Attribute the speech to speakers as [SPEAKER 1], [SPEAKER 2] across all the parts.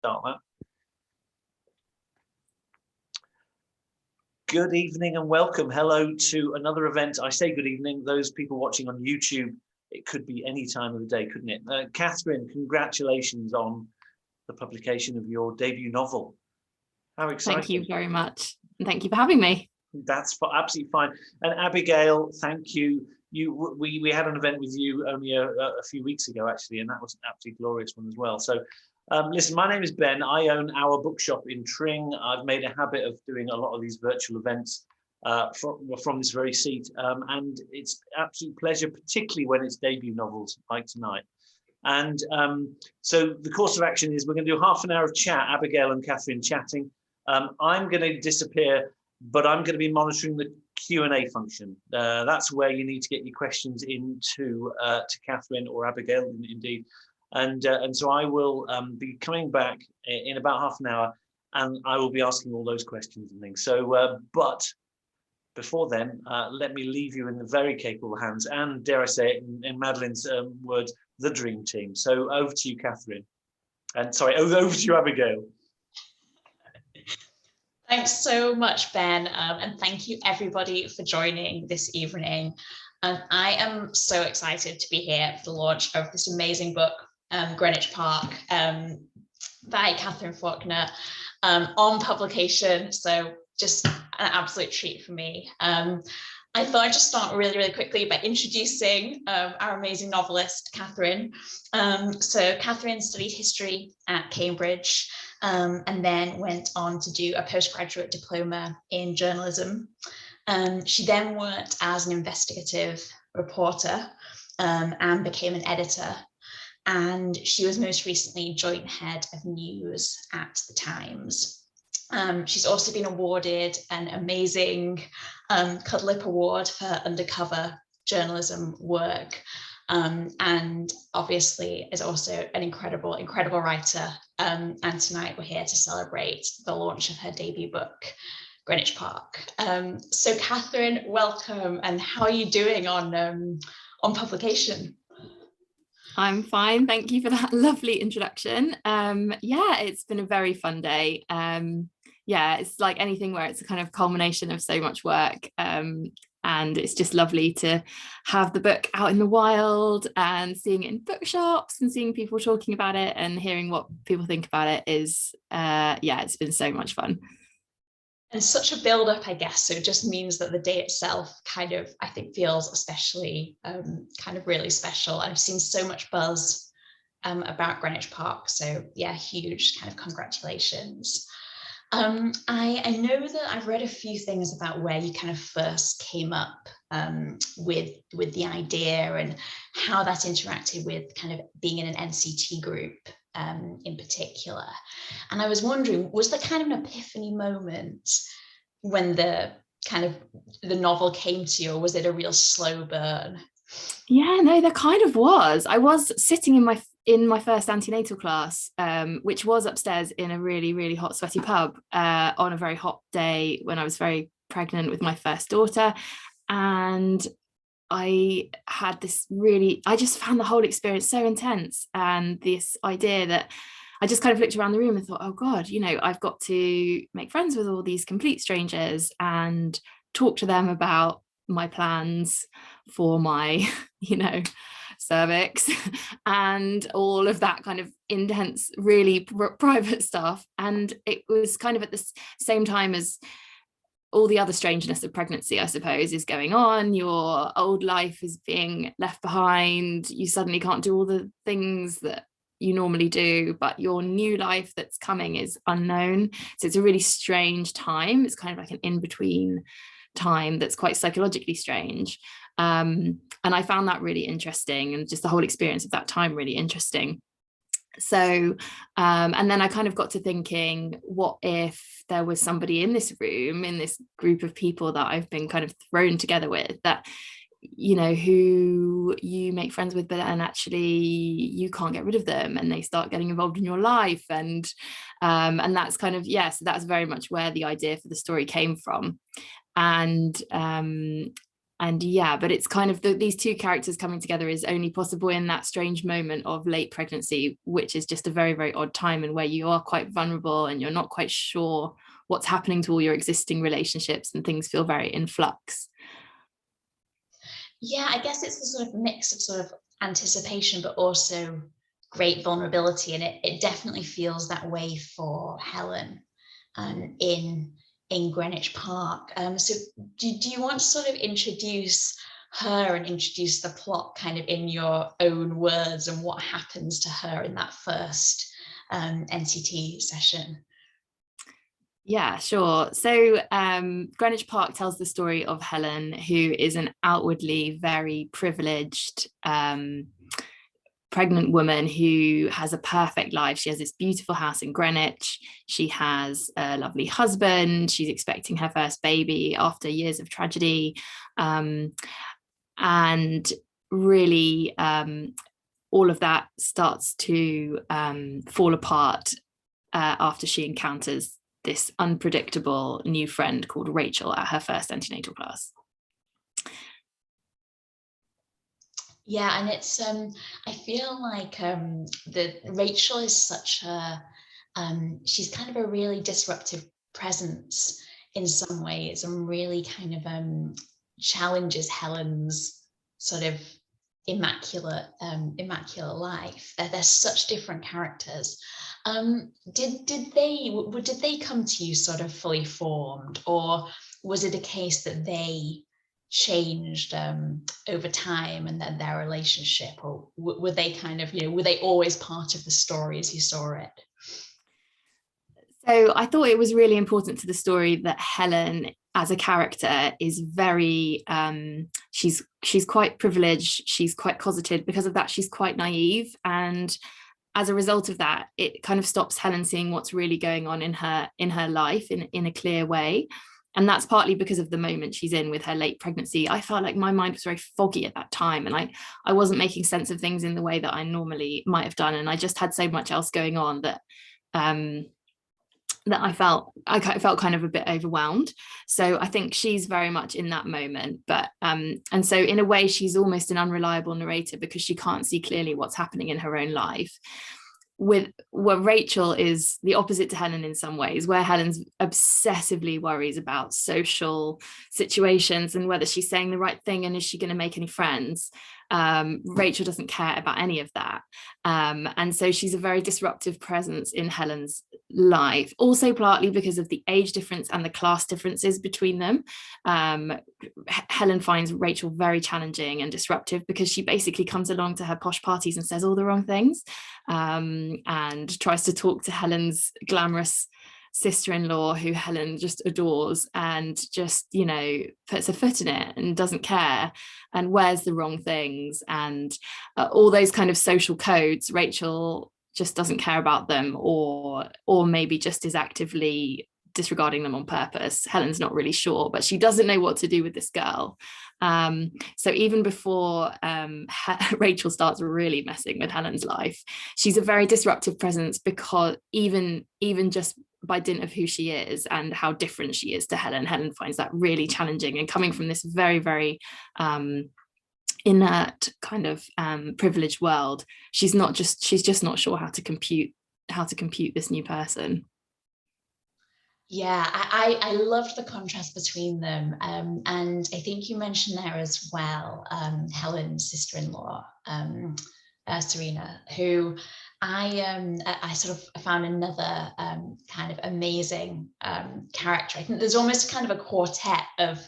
[SPEAKER 1] start that. Good evening and welcome. Hello to another event. I say good evening. Those people watching on YouTube, it could be any time of the day, couldn't it? Katherine, congratulations on the publication of your debut novel. How exciting.
[SPEAKER 2] Thank you very much. And thank you for having me.
[SPEAKER 1] That's absolutely fine. And Abigail, thank you. We had an event with you only a few weeks ago, actually, and that was an absolutely glorious one as well. So listen, my name is Ben. I own our bookshop in Tring. I've made a habit of doing a lot of these virtual events from this very seat. And it's an absolute pleasure, particularly when it's debut novels like tonight. And so the course of action is we're going to do half an hour of chat, Abigail and Katherine chatting. I'm going to disappear, but I'm going to be monitoring the Q&A function. That's where you need to get your questions into to Katherine or Abigail, indeed. And so I will be coming back in about half an hour, and I will be asking all those questions and things. So, but before then, let me leave you in the very capable hands, and dare I say it in Madeline's words, the dream team. So over to you, Katherine. And sorry, over to you, Abigail.
[SPEAKER 3] Thanks so much, Ben, and thank you everybody for joining this evening. I am so excited to be here for the launch of this amazing book, Greenwich Park, by Katherine Faulkner, on publication. So just an absolute treat for me. I thought I'd just start really quickly by introducing our amazing novelist, Katherine. So Katherine studied history at Cambridge and then went on to do a postgraduate diploma in journalism. She then worked as an investigative reporter and became an editor. And she was most recently joint head of news at the Times. She's also been awarded an amazing Cudlip Award for undercover journalism work, and obviously is also an incredible writer. And tonight we're here to celebrate the launch of her debut book, Greenwich Park. So Katherine, welcome, and how are you doing on publication?
[SPEAKER 2] I'm fine, thank you for that lovely introduction. Yeah, it's been a very fun day. Yeah, it's like anything where it's a kind of culmination of so much work, and it's just lovely to have the book out in the wild and seeing it in bookshops and seeing people talking about it and hearing what people think about it is, yeah, it's been so much fun.
[SPEAKER 3] And such a build up, I guess. So it just means that the day itself kind of, I think, feels especially kind of really special. I've seen so much buzz about Greenwich Park. So yeah, huge kind of congratulations. I know that I've read a few things about where you kind of first came up with the idea and how that interacted with kind of being in an NCT group in particular. And I was wondering, was there kind of an epiphany moment when the novel came to you, or was it a real slow burn?
[SPEAKER 2] Yeah, no, there kind of was. I was sitting in my first antenatal class, which was upstairs in a really hot, sweaty pub on a very hot day when I was very pregnant with my first daughter. And I had I just found the whole experience so intense, and this idea that I just kind of looked around the room and thought, oh God, you know, I've got to make friends with all these complete strangers and talk to them about my plans for my, you know, cervix and all of that kind of intense, really private stuff. And it was kind of at the same time as all the other strangeness of pregnancy, I suppose, is going on. Your old life is being left behind. You suddenly can't do all the things that you normally do, but your new life that's coming is unknown. So it's a really strange time. It's kind of like an in-between time that's quite psychologically strange. And I found that really interesting, and just the whole experience of that time really interesting. So and then I kind of got to thinking, what if there was somebody in this room, in this group of people that I've been kind of thrown together with, that, you know, who you make friends with, but and actually you can't get rid of them, and they start getting involved in your life, and that's kind of, yes, that's very much where the idea for the story came from. And yeah, but it's kind of these two characters coming together is only possible in that strange moment of late pregnancy, which is just a very, very odd time, and where you are quite vulnerable and you're not quite sure what's happening to all your existing relationships, and things feel very in flux.
[SPEAKER 3] Yeah, I guess it's the sort of mix of sort of anticipation, but also great vulnerability. And it definitely feels that way for Helen in Greenwich Park. So do you want to sort of introduce her and introduce the plot kind of in your own words, and what happens to her in that first NCT session?
[SPEAKER 2] Yeah, sure. So Greenwich Park tells the story of Helen, who is an outwardly very privileged pregnant woman who has a perfect life. She has this beautiful house in Greenwich. She has a lovely husband. She's expecting her first baby after years of tragedy. And really, all of that starts to fall apart after she encounters this unpredictable new friend called Rachel at her first antenatal class.
[SPEAKER 3] Yeah, and it's I feel like Rachel is such a she's kind of a really disruptive presence in some ways, and really kind of challenges Helen's sort of immaculate life. They're such different characters. Did they come to you sort of fully formed, or was it a case that they changed over time, and then their relationship, or were they kind of, were they always part of the story as you saw it?
[SPEAKER 2] So I thought it was really important to the story that Helen as a character is very she's quite privileged, she's quite cosseted. Because of that, she's quite naive, and as a result of that, it kind of stops Helen seeing what's really going on in her life in a clear way. And that's partly because of the moment she's in with her late pregnancy. I felt like my mind was very foggy at that time, and I wasn't making sense of things in the way that I normally might have done. And I just had so much else going on that that I felt kind of a bit overwhelmed. So I think she's very much in that moment. But and so in a way, she's almost an unreliable narrator, because she can't see clearly what's happening in her own life. Where Rachel is the opposite to Helen in some ways, where Helen's obsessively worries about social situations and whether she's saying the right thing and is she going to make any friends. Rachel doesn't care about any of that. And so she's a very disruptive presence in Helen's life, also partly because of the age difference and the class differences between them. Helen finds Rachel very challenging and disruptive because she basically comes along to her posh parties and says all the wrong things, and tries to talk to Helen's glamorous sister-in-law, who Helen just adores, and just, puts her foot in it and doesn't care and wears the wrong things, and all those kind of social codes. Rachel just doesn't care about them, or maybe just is actively disregarding them on purpose. Helen's not really sure, but she doesn't know what to do with this girl. So even before Rachel starts really messing with Helen's life, she's a very disruptive presence, because even just by dint of who she is and how different she is to Helen finds that really challenging. And coming from this very, very inert kind of privileged world, she's just not sure how to compute this new person.
[SPEAKER 3] Yeah, I loved the contrast between them, and I think you mentioned there as well Helen's sister-in-law, Serena, who I sort of found another kind of amazing character. I think there's almost kind of a quartet of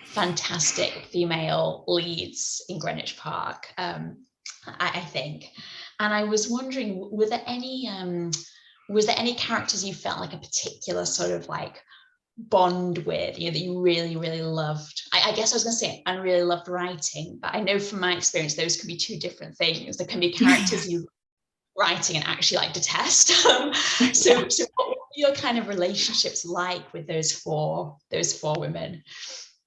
[SPEAKER 3] fantastic female leads in Greenwich Park, I think. And I was wondering, were there any characters you felt like a particular sort of like bond with, that you really, really loved? I guess I was going to say I really loved writing, but I know from my experience those can be two different things. There can be characters you writing and actually like detest. So what were your kind of relationships like with those four women?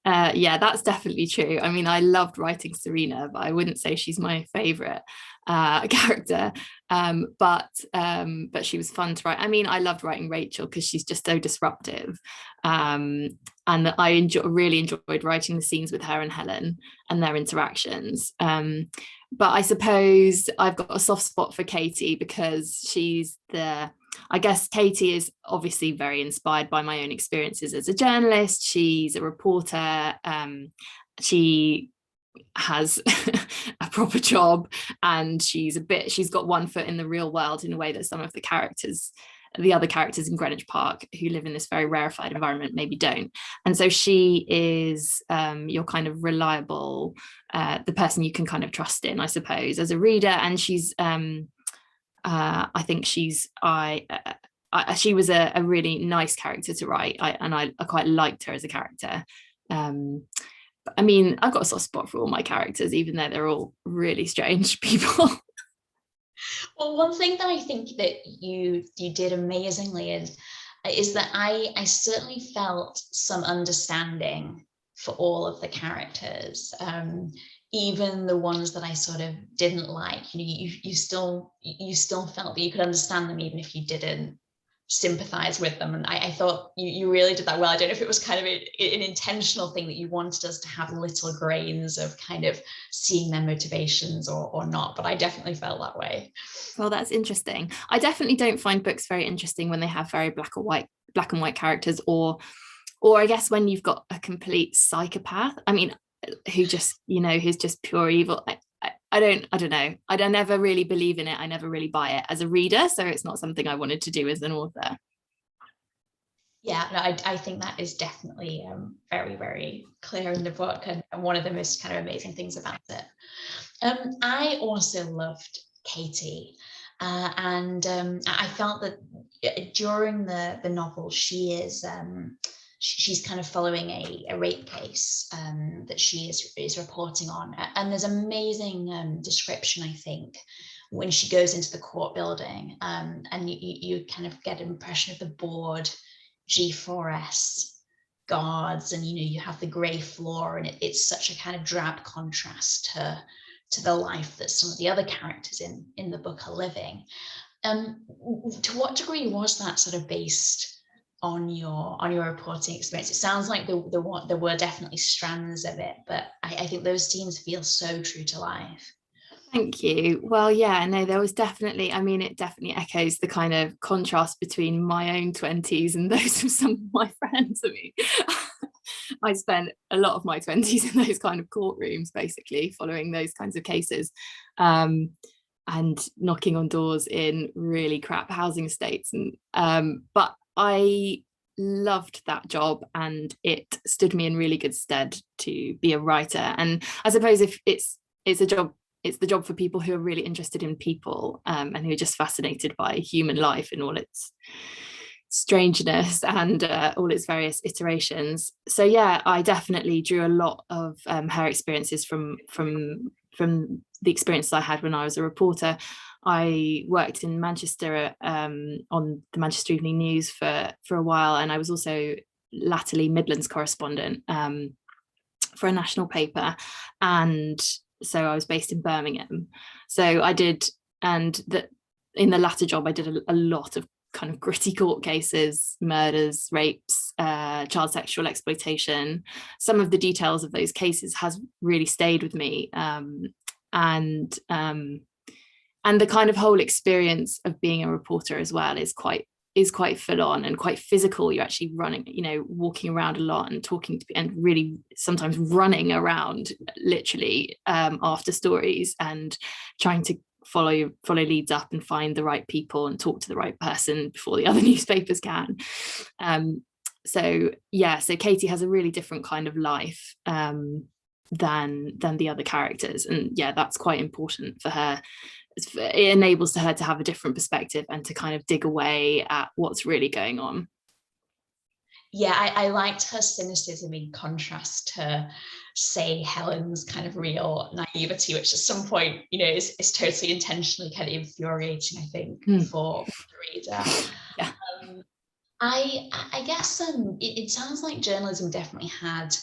[SPEAKER 2] Yeah, that's definitely true. I mean, I loved writing Serena, but I wouldn't say she's my favorite character. But she was fun to write. I mean, I loved writing Rachel because she's just so disruptive, and I really enjoyed writing the scenes with her and Helen and their interactions. But I suppose I've got a soft spot for Katie because I guess Katie is obviously very inspired by my own experiences as a journalist. She's a reporter. She has a proper job, and she's got one foot in the real world in a way that some of the other characters in Greenwich Park who live in this very rarefied environment maybe don't. And so she is your kind of reliable, the person you can kind of trust in, I suppose, as a reader. And she's I think she was a really nice character to write, and I quite liked her as a character. I mean, I've got a soft spot for all my characters, even though they're all really strange people.
[SPEAKER 3] Well, one thing that I think that you did amazingly is that I certainly felt some understanding for all of the characters, even the ones that I sort of didn't like. You still felt that you could understand them even if you didn't sympathize with them. And I thought you really did that well. I don't know if it was kind of an intentional thing that you wanted us to have little grains of kind of seeing their motivations or not, but I definitely felt that way.
[SPEAKER 2] Well, that's interesting. I definitely don't find books very interesting when they have very black and white characters, or I guess when you've got a complete psychopath. I mean, who's just pure evil. I don't know. I don't never really believe in it. I never really buy it as a reader. So it's not something I wanted to do as an author.
[SPEAKER 3] Yeah, no, I think that is definitely very, very clear in the book, and one of the most kind of amazing things about it. I also loved Katie, and I felt that during the novel, she's kind of following a rape case that she is reporting on. And there's amazing description, I think, when she goes into the court building, and you kind of get an impression of the board G4S guards, and you have the grey floor, and it's such a kind of drab contrast to the life that some of the other characters in the book are living. To what degree was that sort of based on your reporting experience? It sounds like there were definitely strands of it, but I think those scenes feel so true to life.
[SPEAKER 2] Thank you. Well, yeah, no, there was definitely, I mean, it definitely echoes the kind of contrast between my own 20s and those of some of my friends. I mean, I spent a lot of my 20s in those kind of courtrooms, basically following those kinds of cases, and knocking on doors in really crap housing estates. And but I loved that job, and it stood me in really good stead to be a writer. And I suppose if it's the job for people who are really interested in people, and who are just fascinated by human life in all its strangeness and all its various iterations. So yeah, I definitely drew a lot of her experiences from the experiences I had when I was a reporter. I worked in Manchester on the Manchester Evening News for a while, and I was also latterly Midlands correspondent for a national paper, and so I was based in Birmingham. So I did, and in the latter job I did a lot of kind of gritty court cases, murders, rapes, child sexual exploitation. Some of the details of those cases has really stayed with me, and the kind of whole experience of being a reporter as well is quite full on and quite physical. You're actually running, walking around a lot and talking to, and really sometimes running around literally after stories and trying to follow leads up and find the right people and talk to the right person before the other newspapers can. So Katie has a really different kind of life than the other characters, and yeah, that's quite important for her. It enables her to have a different perspective and to kind of dig away at what's really going on.
[SPEAKER 3] Yeah, I liked her cynicism in contrast to, say, Helen's kind of real naivety, which at some point, is totally intentionally kind of infuriating, I think, for the reader.
[SPEAKER 2] Yeah.
[SPEAKER 3] I guess it sounds like journalism definitely had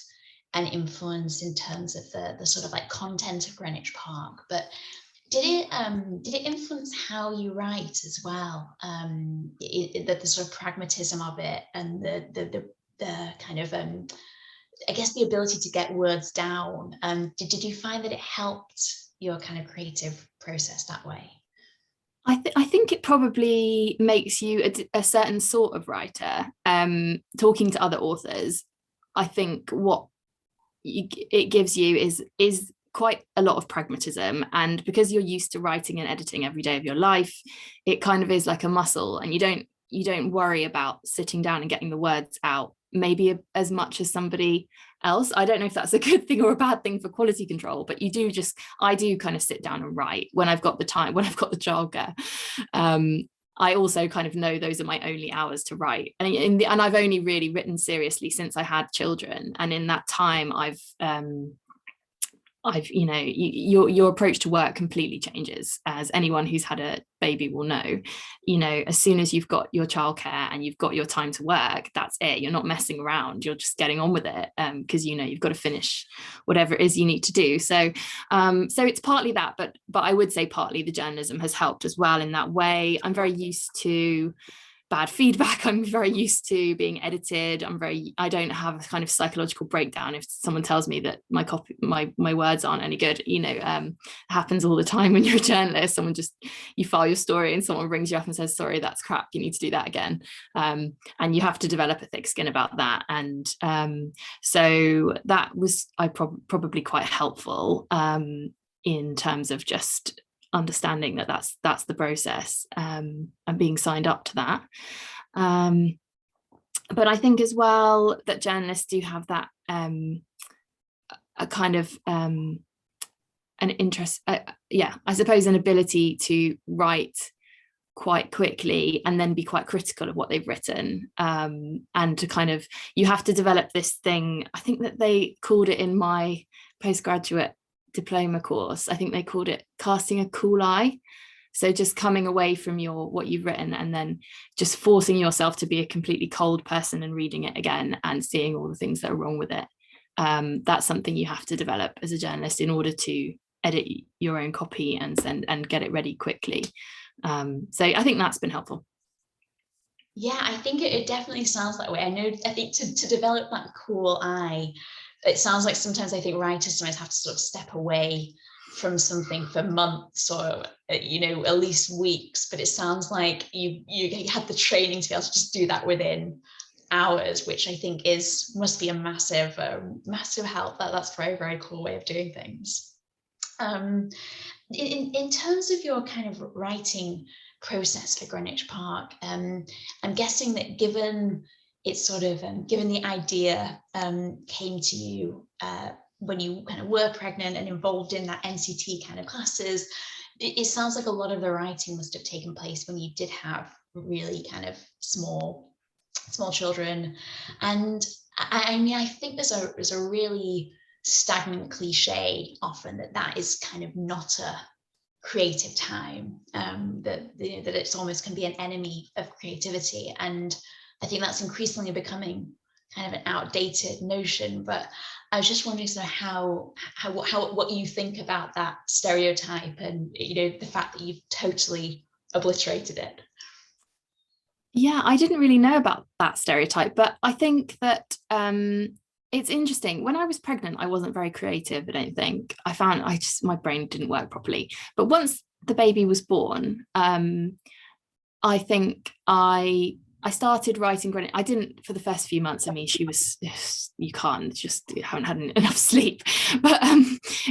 [SPEAKER 3] an influence in terms of the sort of like content of Greenwich Park, but Did it influence how you write as well? The sort of pragmatism of it, and the kind of I guess the ability to get words down. Did you find that it helped your kind of creative process that way?
[SPEAKER 2] I think it probably makes you a certain sort of writer. Talking to other authors, I think what it gives you is quite a lot of pragmatism, and because you're used to writing and editing every day of your life, it kind of is like a muscle, and you don't worry about sitting down and getting the words out maybe as much as somebody else. I don't know if that's a good thing or a bad thing for quality control, but I do kind of sit down and write when I've got the time, when I've got the childcare. I also kind of know those are my only hours to write, and I've only really written seriously since I had children, and in that time I've your approach to work completely changes, as anyone who's had a baby will know. As soon as you've got your childcare and you've got your time to work, that's it. You're not messing around, you're just getting on with it, because you've got to finish whatever it is you need to do. So it's partly that, but I would say partly the journalism has helped as well in that way. I'm very used to bad feedback. I'm very used to being edited. I don't have a kind of psychological breakdown if someone tells me that my words aren't any good. Happens all the time when you're a journalist. You file your story and someone rings you up and says, sorry, that's crap, you need to do that again. And you have to develop a thick skin about that. And so that was probably quite helpful in terms of just understanding that that's the process, and being signed up to that. But I think as well that journalists do have that a kind of an interest, I suppose an ability to write quite quickly and then be quite critical of what they've written, and to kind of, you have to develop this thing. I think that they called it in my postgraduate diploma course, I think they called it casting a cool eye. So just coming away from what you've written and then just forcing yourself to be a completely cold person and reading it again and seeing all the things that are wrong with it. That's something you have to develop as a journalist in order to edit your own copy and send and get it ready quickly. So I think that's been helpful.
[SPEAKER 3] Yeah, I think it definitely sounds that way. I think to develop that cool eye, it sounds like sometimes I think writers sometimes have to sort of step away from something for months or at least weeks, but it sounds like you had the training to be able to just do that within hours, which I think must be a massive help. That's a very, very cool way of doing things. In terms of your kind of writing process for Greenwich Park, I'm guessing that given the idea came to you when you kind of were pregnant and involved in that NCT kind of classes, it sounds like a lot of the writing must have taken place when you did have really kind of small children. And I think there's a really stagnant cliche often that is kind of not a creative time, that it's almost can be an enemy of creativity. And I think that's increasingly becoming kind of an outdated notion. But I was just wondering sort of what you think about that stereotype and the fact that you've totally obliterated it.
[SPEAKER 2] Yeah, I didn't really know about that stereotype, but I think that it's interesting. When I was pregnant, I wasn't very creative, I don't think. I found my brain didn't work properly. But once the baby was born, I think I started writing Greenwich. I didn't for the first few months. I mean, you haven't had enough sleep. But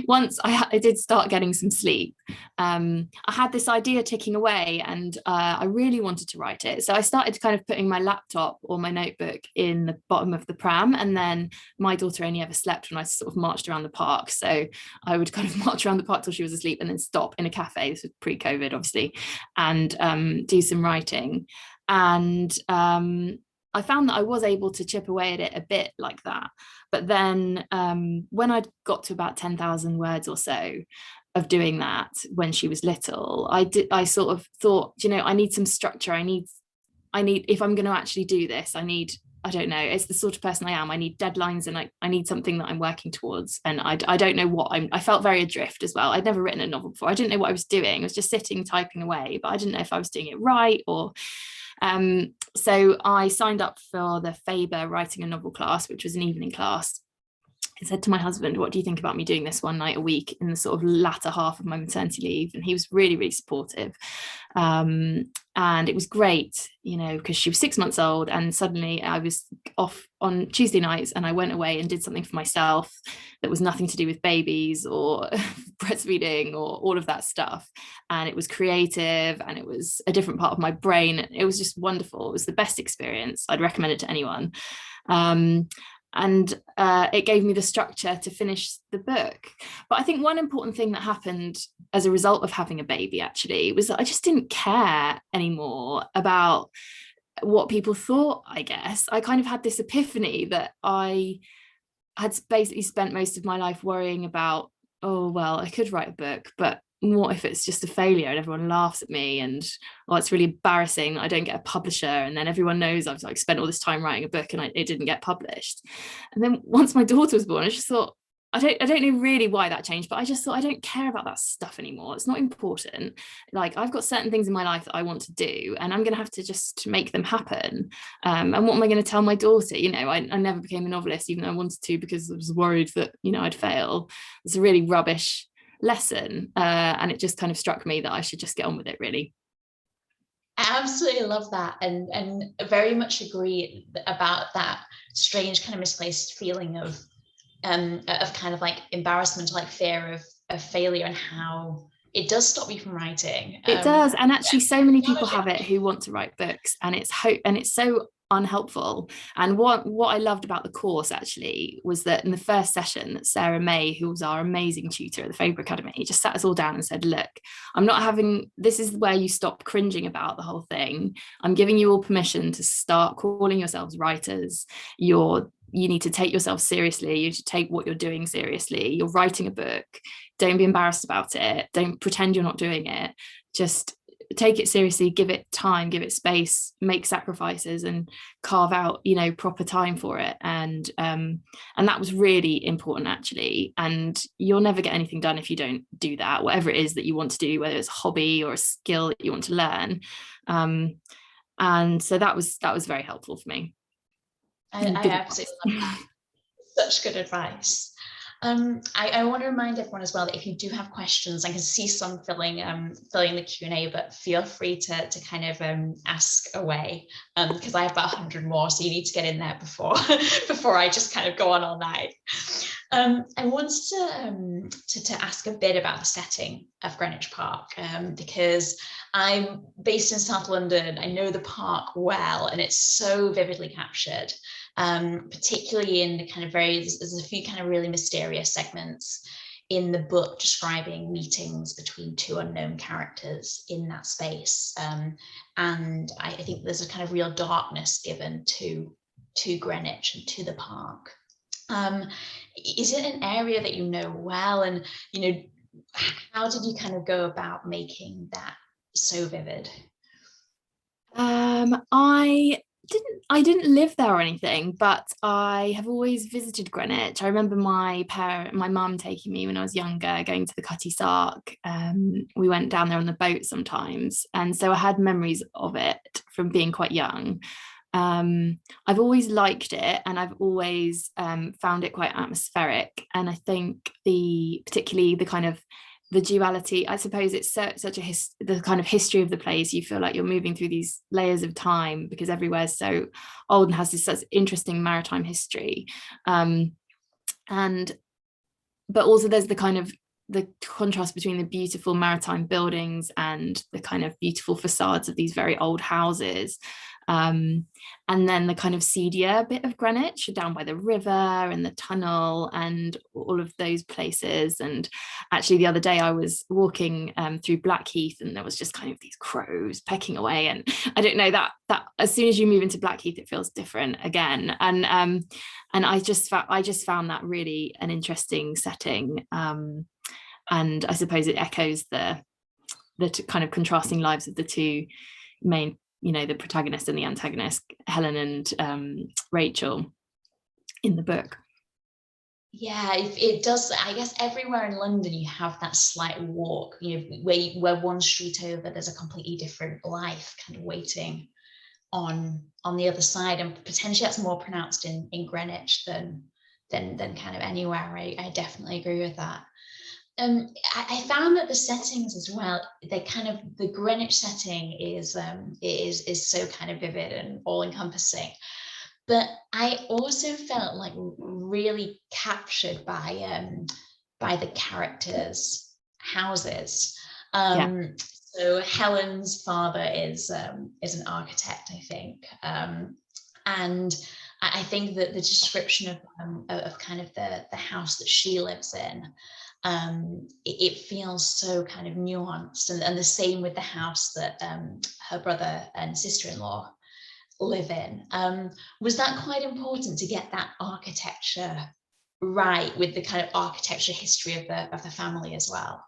[SPEAKER 2] once I did start getting some sleep, I had this idea ticking away, and I really wanted to write it. So I started kind of putting my laptop or my notebook in the bottom of the pram, and then my daughter only ever slept when I sort of marched around the park. So I would kind of march around the park till she was asleep, and then stop in a cafe. This was pre-COVID, obviously, and do some writing. And I found that I was able to chip away at it a bit like that. But then when I got to about 10,000 words or so of doing that when she was little, I sort of thought, I need some structure. I need if I'm going to actually do this, I need I don't know, it's the sort of person I am. I need deadlines, and I need something that I'm working towards, and I don't know what I felt very adrift as well. I'd never written a novel before. I didn't know what I was doing. I was just sitting typing away, but I didn't know if I was doing it right, or so I signed up for the Faber writing a novel class, which was an evening class. I said to my husband, what do you think about me doing this one night a week in the sort of latter half of my maternity leave? And he was really, really supportive. And it was great, you know, because she was 6 months old, and suddenly I was off on Tuesday nights, and I went away and did something for myself that was nothing to do with babies or breastfeeding or all of that stuff. And it was creative, and it was a different part of my brain. It was just wonderful. It was the best experience. I'd recommend it to anyone. And it gave me the structure to finish the book. But I think one important thing that happened as a result of having a baby actually was that I just didn't care anymore about what people thought, I guess. I kind of had this epiphany that I had basically spent most of my life worrying about, oh, well, I could write a book, but what if it's just a failure and everyone laughs at me, and it's really embarrassing, I don't get a publisher, and then everyone knows I've like spent all this time writing a book and it didn't get published. And then once my daughter was born, I just thought, I don't know really why that changed, but I just thought I don't care about that stuff anymore. It's not important. Like, I've got certain things in my life that I want to do, and I'm going to have to just make them happen. And what am I going to tell my daughter? You know, I never became a novelist, even though I wanted to, because I was worried that, you know, I'd fail. It's a really rubbish lesson, and it just kind of struck me that I should just get on with it, really.
[SPEAKER 3] I absolutely love that, and very much agree about that strange kind of misplaced feeling of kind of like embarrassment, like fear of failure, and how it does stop you from writing.
[SPEAKER 2] It does, and actually so many people have it who want to write books, and it's so unhelpful. And what I loved about the course actually was that in the first session, Sarah May, who was our amazing tutor at the Faber Academy, just sat us all down and said, look, this is where you stop cringing about the whole thing. I'm giving you all permission to start calling yourselves writers. You need to take yourself seriously. You should take what you're doing seriously. You're writing a book. Don't be embarrassed about it. Don't pretend you're not doing it. Just take it seriously, give it time, give it space, make sacrifices, and carve out, you know, proper time for it. And that was really important actually. And you'll never get anything done if you don't do that, whatever it is that you want to do, whether it's a hobby or a skill that you want to learn. And so that was very helpful for me.
[SPEAKER 3] I absolutely love that. Such good advice. I want to remind everyone as well that if you do have questions, I can see some filling the Q&A, but feel free to kind of ask away, because I have about 100 more, so you need to get in there before I just kind of go on all night. I wanted to ask a bit about the setting of Greenwich Park, because I'm based in South London. I know the park well, and it's so vividly captured. Particularly in the kind of there's a few kind of really mysterious segments in the book describing meetings between two unknown characters in that space. And I think there's a kind of real darkness given to Greenwich and to the park. Is it an area that you know well? And, you know, how did you kind of go about making that so vivid?
[SPEAKER 2] I didn't live there or anything, but I have always visited Greenwich. I remember my mum taking me when I was younger, going to the Cutty Sark. We went down there on the boat sometimes, and so I had memories of it from being quite young. I've always liked it, and I've always found it quite atmospheric. And I think particularly the kind of the duality, I suppose it's such the kind of history of the place. You feel like you're moving through these layers of time because everywhere's so old and has this such interesting maritime history. But also there's the kind of the contrast between the beautiful maritime buildings and the kind of beautiful facades of these very old houses. And then the kind of seedier bit of Greenwich down by the river and the tunnel and all of those places. And actually the other day I was walking through Blackheath, and there was just kind of these crows pecking away, and I don't know, that as soon as you move into Blackheath it feels different again. And I just found that really an interesting setting, and I suppose it echoes the kind of contrasting lives of the two main the protagonist and the antagonist, Helen and Rachel, in the book.
[SPEAKER 3] Yeah, it does. I guess everywhere in London you have that slight walk, where one street over there's a completely different life kind of waiting on the other side, and potentially that's more pronounced in Greenwich than kind of anywhere. I definitely agree with that. I found that the settings as well, the Greenwich setting is so kind of vivid and all-encompassing. But I also felt like really captured by the characters' houses. So Helen's father is an architect, I think, and I think that the description of kind of the house that she lives in, it feels so kind of nuanced, and the same with the house that her brother and sister-in-law live in. Was that quite important to get that architecture right, with the kind of architecture history of the family as well?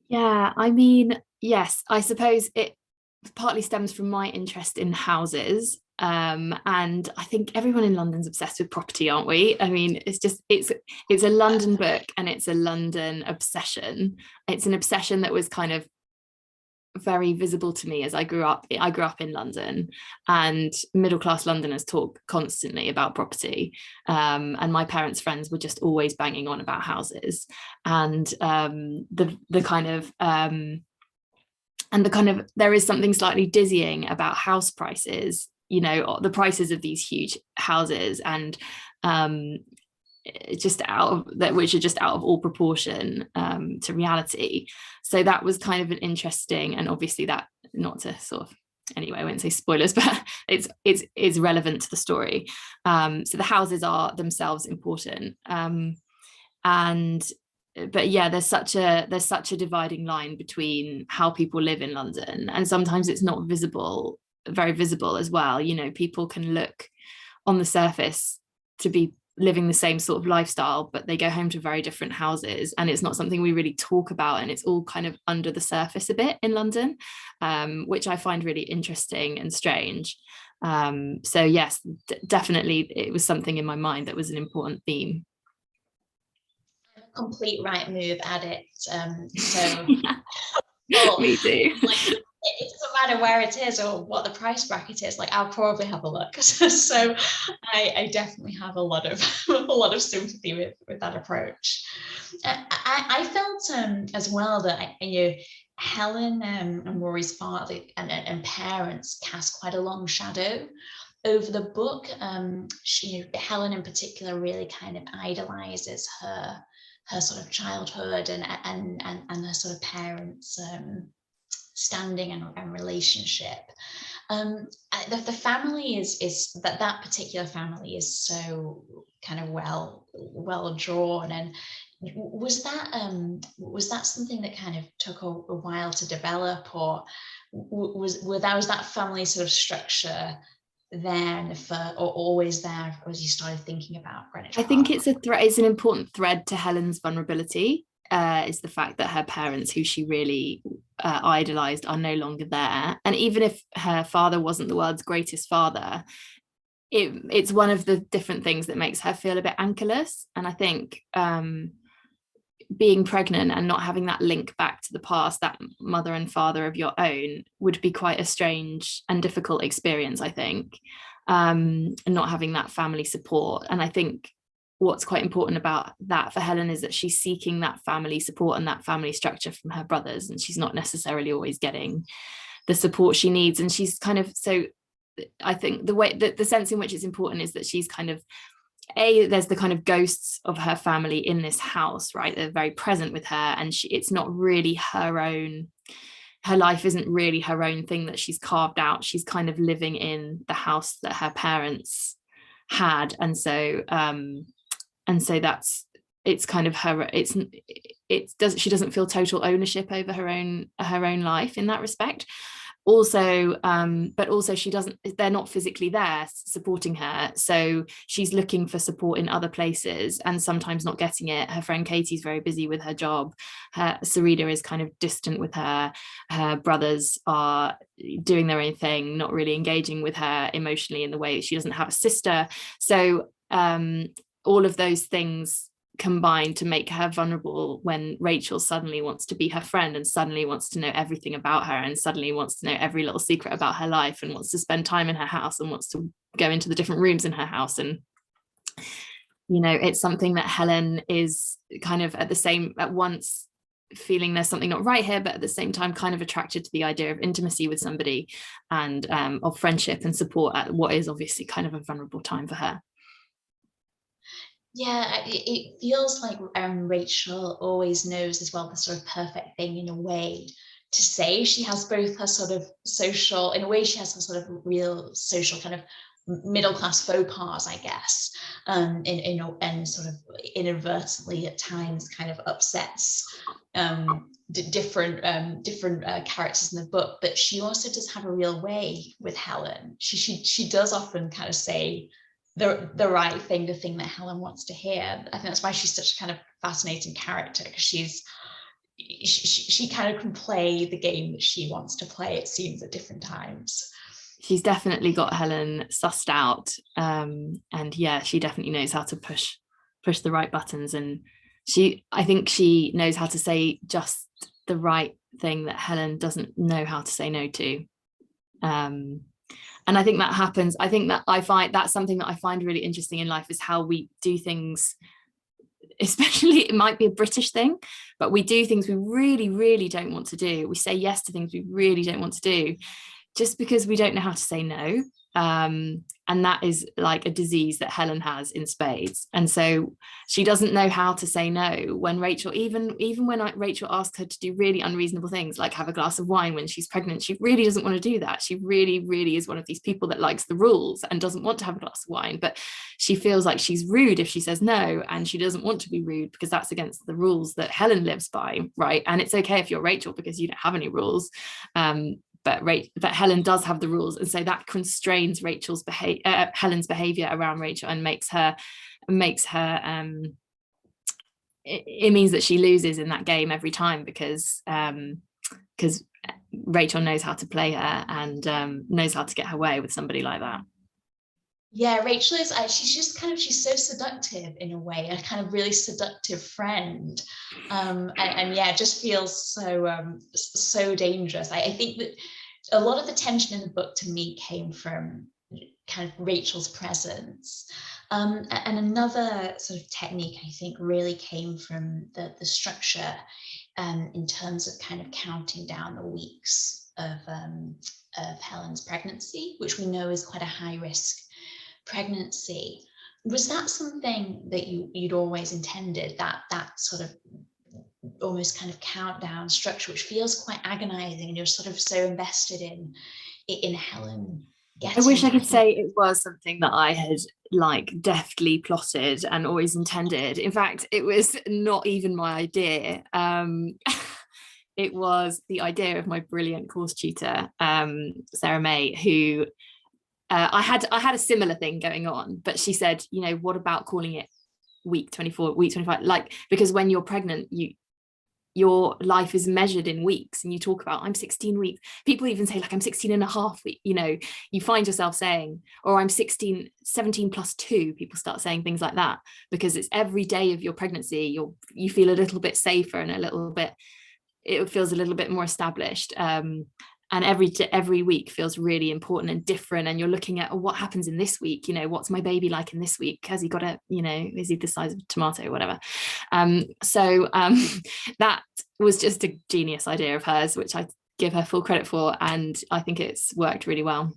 [SPEAKER 2] Yeah, I mean, yes, I suppose it partly stems from my interest in houses. And I think everyone in London's obsessed with property, aren't we? I mean, it's a London book, and it's a London obsession. It's an obsession that was kind of very visible to me as I grew up in London, and middle-class Londoners talk constantly about property, and my parents' friends were just always banging on about houses, and the kind of there is something slightly dizzying about house prices, the prices of these huge houses, and which are just out of all proportion to reality. So that was kind of an interesting, and obviously that, not to sort of, anyway, I won't say spoilers, but it's relevant to the story. So the houses are themselves important, but yeah, there's such a dividing line between how people live in London, and sometimes it's not very visible as well. People can look on the surface to be living the same sort of lifestyle, but they go home to very different houses, and it's not something we really talk about, and it's all kind of under the surface a bit in London, which I find really interesting and strange. So yes, definitely it was something in my mind that was an important theme.
[SPEAKER 3] Complete right move addict. So
[SPEAKER 2] yeah. Well, me too.
[SPEAKER 3] It doesn't matter where it is or what the price bracket is. I'll probably have a look. So I definitely have a lot of sympathy with that approach. I felt as well that Helen and Rory's father and parents cast quite a long shadow over the book. Helen in particular really kind of idolizes her sort of childhood and her sort of parents' standing and relationship. The family is that particular family is so kind of well drawn, and was that something that kind of took a while to develop, or was that family sort of structure there or always there as you started thinking about Greenwich Park?
[SPEAKER 2] I think it's an important thread to Helen's vulnerability, is the fact that her parents, who she really idolized, are no longer there. And even if her father wasn't the world's greatest father, it's one of the different things that makes her feel a bit anchorless. And I think being pregnant and not having that link back to the past, that mother and father of your own, would be quite a strange and difficult experience, I think, and not having that family support. And I think what's quite important about that for Helen is that she's seeking that family support and that family structure from her brothers, and she's not necessarily always getting the support she needs. And she's kind of, so I think the way that the sense in which it's important is that she's kind of, there's the kind of ghosts of her family in this house, right? They're very present with her, and it's not really her life isn't really her own thing that she's carved out. She's kind of living in the house that her parents had, and so it's kind of her, she doesn't feel total ownership over her own life in that respect. Also, but also they're not physically there supporting her, so she's looking for support in other places and sometimes not getting it. Her friend Katie's very busy with her job. Serena is kind of distant with her. Her brothers are doing their own thing, not really engaging with her emotionally in the way. She doesn't have a sister, so all of those things combined to make her vulnerable when Rachel suddenly wants to be her friend and suddenly wants to know everything about her and suddenly wants to know every little secret about her life and wants to spend time in her house and wants to go into the different rooms in her house. And it's something that Helen is kind of at once feeling there's something not right here, but at the same time kind of attracted to the idea of intimacy with somebody and of friendship and support at what is obviously kind of a vulnerable time for her.
[SPEAKER 3] Yeah, it feels like Rachel always knows as well the sort of perfect thing in a way to say. She has both her sort of social, in a way she has some sort of real social kind of middle class faux pas, I guess, and sort of inadvertently at times kind of upsets different characters in the book. But she also does have a real way with Helen. She does often kind of say the right thing, the thing that Helen wants to hear. I think that's why she's such a kind of fascinating character, because she kind of can play the game that she wants to play, it seems, at different times.
[SPEAKER 2] She's definitely got Helen sussed out, and yeah, she definitely knows how to push the right buttons, and I think she knows how to say just the right thing that Helen doesn't know how to say no to. And I think that happens. I think that that's something that I find really interesting in life, is how we do things. Especially, it might be a British thing, but we do things we really, really don't want to do. We say yes to things we really don't want to do, just because we don't know how to say no. And that is like a disease that Helen has in spades. And so she doesn't know how to say no when Rachel, even when Rachel asks her to do really unreasonable things, like have a glass of wine when she's pregnant, she really doesn't want to do that. She really, really is one of these people that likes the rules and doesn't want to have a glass of wine, but she feels like she's rude if she says no, and she doesn't want to be rude because that's against the rules that Helen lives by, right? And it's okay if you're Rachel because you don't have any rules. But Helen does have the rules, and so that constrains Helen's behavior around Rachel and makes her it means that she loses in that game every time, because Rachel knows how to play her and knows how to get her way with somebody like that.
[SPEAKER 3] Yeah, Rachel is, she's so seductive in a way, a kind of really seductive friend. And yeah, it just feels so dangerous. I think that a lot of the tension in the book to me came from kind of Rachel's presence. And another sort of technique, I think, really came from the structure in terms of kind of counting down the weeks of Helen's pregnancy, which we know is quite a high risk pregnancy. Was that something that you'd always intended, that sort of almost kind of countdown structure, which feels quite agonizing, and you're sort of so invested in Helen getting?
[SPEAKER 2] I wish I could say it was something that I had like deftly plotted and always intended. In fact, it was not even my idea. It was the idea of my brilliant course tutor, Sarah May, who I had a similar thing going on, but she said, what about calling it week 24, week 25? Like, because when you're pregnant, your life is measured in weeks, and you talk about, I'm 16 weeks. People even say like, I'm 16 and a half weeks. You find yourself saying, or I'm 17 plus 2. People start saying things like that, because it's every day of your pregnancy, you feel a little bit safer and it feels a little bit more established. And every week feels really important and different, and you're looking at what happens in this week. What's my baby like in this week? Has he got is he the size of a tomato or whatever? So that was just a genius idea of hers, which I give her full credit for, and I think it's worked really well.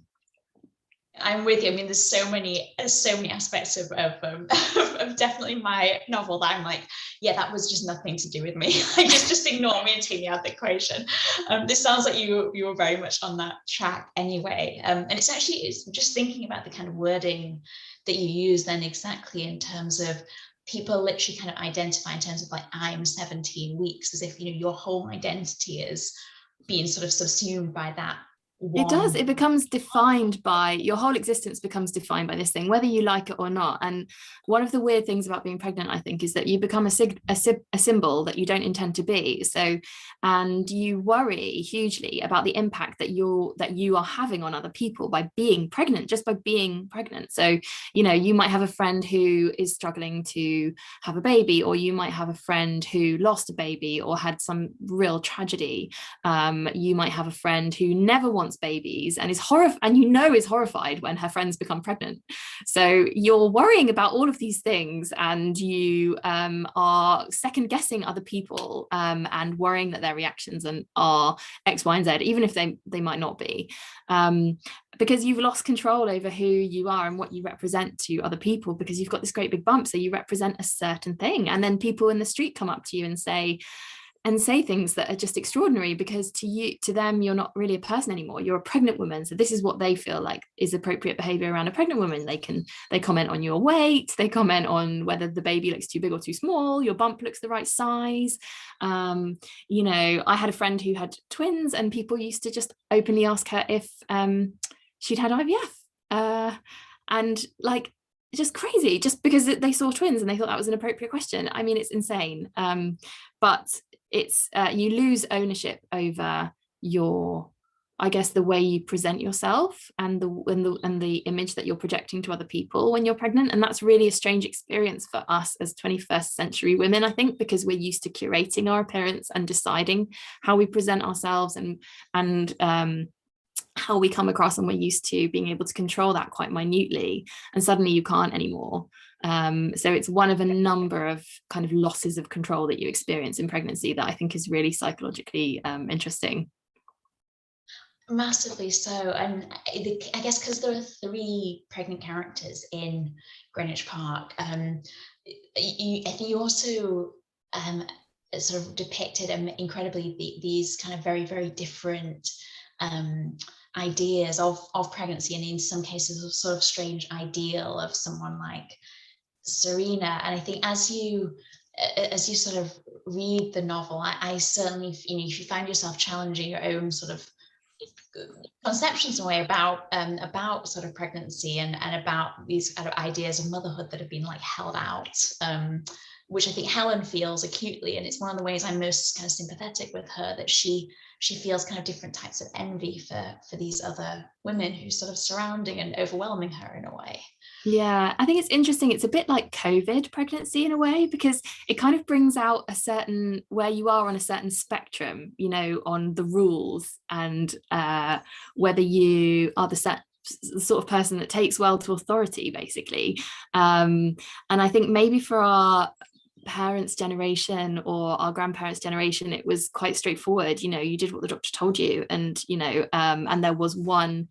[SPEAKER 3] I'm with you. I mean, there's so many aspects of definitely my novel that I'm like, yeah, that was just nothing to do with me. Like, just ignore me and take me out of the equation. This sounds like you were very much on that track anyway. And it's just thinking about the kind of wording that you use then, exactly in terms of people literally kind of identify in terms of like, I'm 17 weeks, as if your whole identity is being sort of subsumed by that
[SPEAKER 2] It does. It becomes defined by, your whole existence becomes defined by this thing, whether you like it or not. And one of the weird things about being pregnant, I think, is that you become a symbol that you don't intend to be. So, and you worry hugely about the impact that you are having on other people by being pregnant, just by being pregnant. So, you might have a friend who is struggling to have a baby, or you might have a friend who lost a baby or had some real tragedy. You might have a friend who never wants babies and is horrified when her friends become pregnant. So you're worrying about all of these things, and you are second guessing other people, and worrying that their reactions are X, Y, and Z, even if they might not be, because you've lost control over who you are and what you represent to other people, because you've got this great big bump. So you represent a certain thing, and then people in the street come up to you and say things that are just extraordinary, because to them you're not really a person anymore, you're a pregnant woman. So this is what they feel like is appropriate behavior around a pregnant woman. They comment on your weight, they comment on whether the baby looks too big or too small, your bump looks the right size. I had a friend who had twins, and people used to just openly ask her if she'd had IVF, and like, just crazy, just because they saw twins and they thought that was an appropriate question. I mean, it's insane. But it's you lose ownership over the way you present yourself and the image that you're projecting to other people when you're pregnant. And that's really a strange experience for us as 21st century women, I think, because we're used to curating our appearance and deciding how we present ourselves and how we come across, and we're used to being able to control that quite minutely, and suddenly you can't anymore. So it's one of a number of kind of losses of control that you experience in pregnancy that I think is really psychologically interesting.
[SPEAKER 3] Massively so. And I guess because there are 3 pregnant characters in Greenwich Park, I think you also sort of depicted incredibly these kind of very, very different ideas of pregnancy, and in some cases a sort of strange ideal of someone like Serena. And I think as you sort of read the novel, I certainly, if you find yourself challenging your own sort of conceptions in a way about sort of pregnancy and about these kind of ideas of motherhood that have been like held out, which I think Helen feels acutely. And it's one of the ways I'm most kind of sympathetic with her, that she feels kind of different types of envy for these other women who sort of surrounding and overwhelming her in a way.
[SPEAKER 2] Yeah, I think it's interesting. It's a bit like COVID pregnancy in a way, because it kind of brings out a certain, where you are on a certain spectrum, on the rules, and whether you are the sort of person that takes well to authority, basically. And I think maybe for our parents' generation or our grandparents' generation, it was quite straightforward. You did what the doctor told you, and and there was one,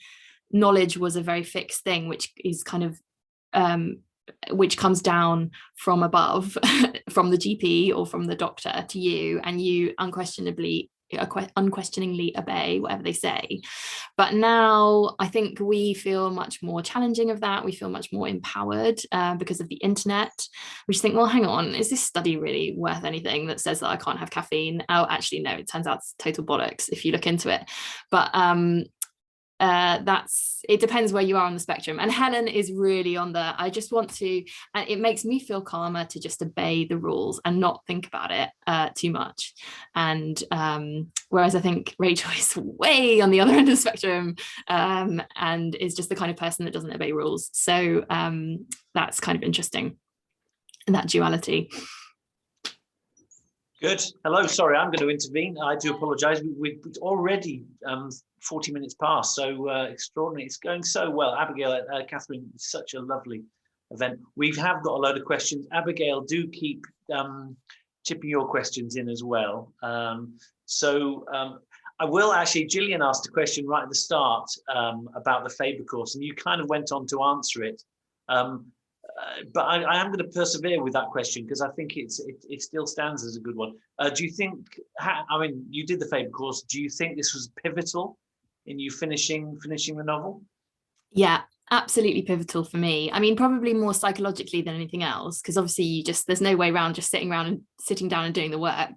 [SPEAKER 2] knowledge was a very fixed thing, which is kind of which comes down from above from the GP or from the doctor to you, and you unquestioningly obey whatever they say. But now I think we feel much more challenging of that. We feel much more empowered because of the internet. We just think, well, hang on, is this study really worth anything that says that I can't have caffeine? Oh, actually, no, it turns out it's total bollocks if you look into it. But it depends where you are on the spectrum, and Helen is really on the, I just want to, and it makes me feel calmer to just obey the rules and not think about it too much. And whereas I think Rachel is way on the other end of the spectrum, and is just the kind of person that doesn't obey rules. So that's kind of interesting, that duality.
[SPEAKER 1] Good. Hello. Sorry, I'm going to intervene. I do apologise. We've already 40 minutes past, so extraordinary. It's going so well. Abigail, Katherine, such a lovely event. We have got a load of questions. Abigail, do keep chipping your questions in as well. I will actually, Gillian asked a question right at the start about the Faber course, and you kind of went on to answer it. But I am going to persevere with that question, because I think it still stands as a good one. Do you think, I mean, you did the Faber course, do you think this was pivotal in you finishing the novel?
[SPEAKER 2] Yeah, Absolutely pivotal for me. I mean, probably more psychologically than anything else, because obviously there's no way around just sitting down and doing the work,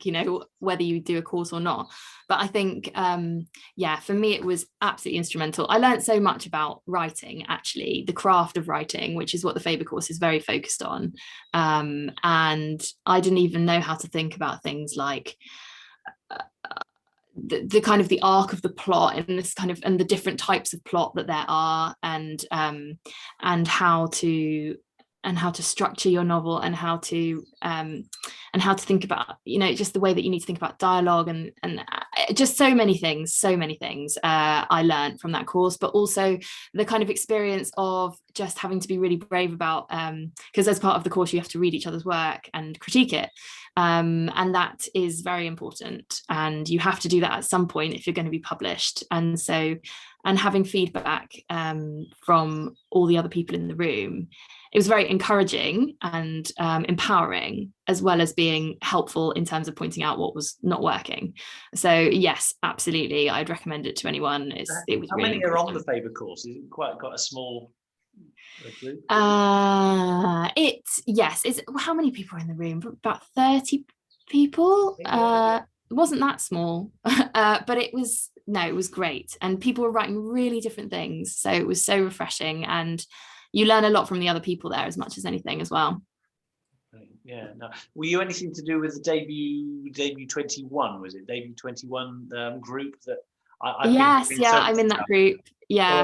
[SPEAKER 2] whether you do a course or not. But I think, for me, it was absolutely instrumental. I learned so much about writing, actually, the craft of writing, which is what the Faber course is very focused on. And I didn't even know how to think about things like the kind of the arc of the plot and this kind of, and the different types of plot that there are, and how to structure your novel, and how to think about, just the way that you need to think about dialogue, and just so many things I learned from that course. But also the kind of experience of just having to be really brave about, because as part of the course you have to read each other's work and critique it, and that is very important, and you have to do that at some point if you're going to be published. And having feedback from all the other people in the room, it was very encouraging and empowering, as well as being helpful in terms of pointing out what was not working. So yes, absolutely, I'd recommend it to anyone. It was
[SPEAKER 1] How
[SPEAKER 2] really
[SPEAKER 1] many are on the Faber course? Is it quite a small group?
[SPEAKER 2] It's how many people are in the room? About 30 people. It wasn't that small, but it was great, and people were writing really different things, so it was so refreshing, and you learn a lot from the other people there as much as anything as well.
[SPEAKER 1] Yeah. No. Were you anything to do with the debut 21? Was it debut 21 group that
[SPEAKER 2] I'm in that group,